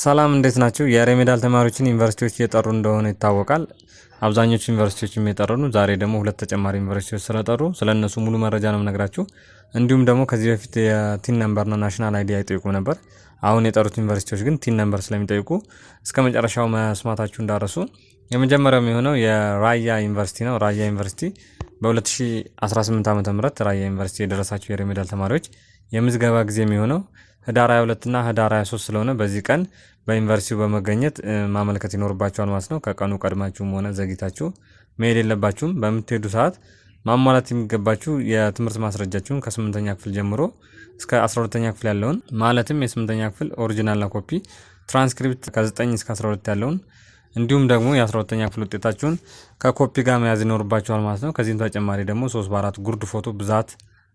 ሰላም እንዴት ናችሁ? የሬሜዳል ተማሪዎችን ዩኒቨርሲቲዎች እየጠሩ እንደሆነ ይታወቃል። አብዛኞቹ ዩኒቨርሲቲዎችም እየጠሩ ነው። ዛሬ ደግሞ ሁለት ተጨማሪ ዩኒቨርሲቲዎች ስለጠሩ ስለነሱ ሙሉ መረጃ ነው የምነግራችሁ። እንዲሁም ደግሞ ከዚህ በፊት የቲን ነምበርና ናሽናል አይዲ አይጠይቁም ነበር። አሁን የጠሩት ዩኒቨርሲቲዎች ግን ቲን ነምበር ስለሚጠይቁ እስከ መጨረሻው መስማታችሁ እንዳረሱ። የመጀመሪያው የሚሆነው የራያ ዩኒቨርሲቲ ነው። ራያ ዩኒቨርሲቲ በ2018 ዓ.ም ራያ ዩኒቨርሲቲ የደረሳቸው የሬሜዳል ተማሪዎች የምዝገባ ጊዜ የሚሆነው ህዳር 22 እና ህዳር 23 ስለሆነ በዚህ ቀን በዩኒቨርሲቲው በመገኘት ማመልከት ይኖርባችኋል ማለት ነው። ከቀኑ ቀድማችሁም ሆነ ዘግይታችሁ መሄድ የለባችሁም። በምትሄዱ ሰዓት ማሟላት የሚገባችሁ የትምህርት ማስረጃችሁን ከ8ኛ ክፍል ጀምሮ እስከ 12ኛ ክፍል ያለውን ማለትም የ8ኛ ክፍል ኦሪጂናልና ኮፒ፣ ትራንስክሪፕት ከ9 እስከ 12 ያለውን እንዲሁም ደግሞ የ12ኛ ክፍል ውጤታችሁን ከኮፒ ጋር መያዝ ይኖርባችኋል ማለት ነው። ከዚህም ተጨማሪ ደግሞ 3x4 ጉርድ ፎቶ ብዛት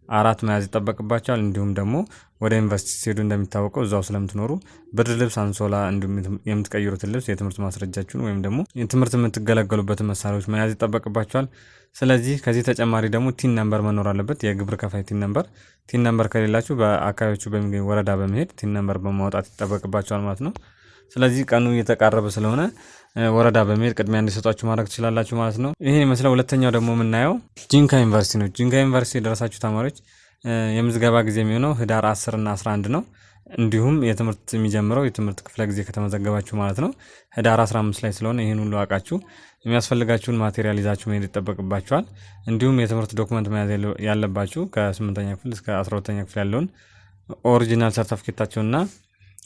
4 መያዝ ይጠበቅባቸዋል። እንዲሁም ደግሞ ወደ ዩኒቨርሲቲ ሲሄዱ እንደሚታወቀው እዛው ስለምትኖሩ ብርድ ልብስ፣ አንሶላ እንዲሁም የምትቀይሩትን ልብስ፣ የትምህርት ማስረጃችሁን ወይም ደግሞ የትምህርት የምትገለገሉበትን መሳሪያዎች መያዝ ይጠበቅባቸዋል። ስለዚህ ከዚህ ተጨማሪ ደግሞ ቲን ነምበር መኖር አለበት። የግብር ከፋይ ቲን ነምበር ከሌላችሁ በአካባቢዎቹ በሚገኝ ወረዳ በመሄድ ቲን ነምበር በማውጣት ይጠበቅባቸዋል ማለት ነው። ስለዚህ ቀኑ እየተቃረበ ስለሆነ ወረዳ በመሄድ ቅድሚያ እንዲሰጧችሁ ማድረግ ትችላላችሁ ማለት ነው። ይሄን ይመስላል። ሁለተኛው ደግሞ የምናየው ጂንካ ዩኒቨርሲቲ ነው። ጂንካ ዩኒቨርሲቲ የደረሳችሁ ተማሪዎች የምዝገባ ጊዜ የሚሆነው ህዳር 10 እና 11 ነው። እንዲሁም የትምህርት የሚጀምረው የትምህርት ክፍለ ጊዜ ከተመዘገባችሁ ማለት ነው ህዳር 15 ላይ ስለሆነ ይህን ሁሉ አውቃችሁ የሚያስፈልጋችሁን ማቴሪያል ይዛችሁ መሄድ ይጠበቅባችኋል። እንዲሁም የትምህርት ዶክመንት መያዝ ያለባችሁ ከ8ኛ ክፍል እስከ 12ኛ ክፍል ያለውን ኦሪጂናል ሰርተፊኬታቸውና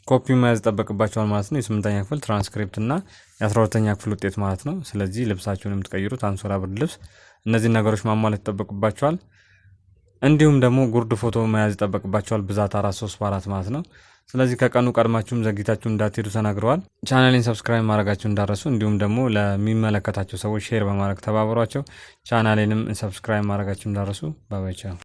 ኮፒ መያዝ ይጠበቅባቸዋል ማለት ነው። የ8ኛ ክፍል ትራንስክሪፕት እና የ12ኛ ክፍል ውጤት ማለት ነው። ስለዚህ ልብሳችሁን የምትቀይሩት አንሶላ፣ ብርድ ልብስ፣ እነዚህን ነገሮች ማሟላት ይጠበቅባቸዋል። እንዲሁም ደግሞ ጉርድ ፎቶ መያዝ ይጠበቅባቸዋል ብዛት 4 3x4 ማለት ነው። ስለዚህ ከቀኑ ቀድማችሁም ዘግይታችሁም እንዳትሄዱ ተናግረዋል። ቻናሌን ሰብስክራይብ ማድረጋችሁ እንዳረሱ፣ እንዲሁም ደግሞ ለሚመለከታቸው ሰዎች ሼር በማድረግ ተባበሯቸው። ቻናሌንም ሰብስክራይብ ማድረጋችሁ እንዳረሱ። ባባይ ቻው።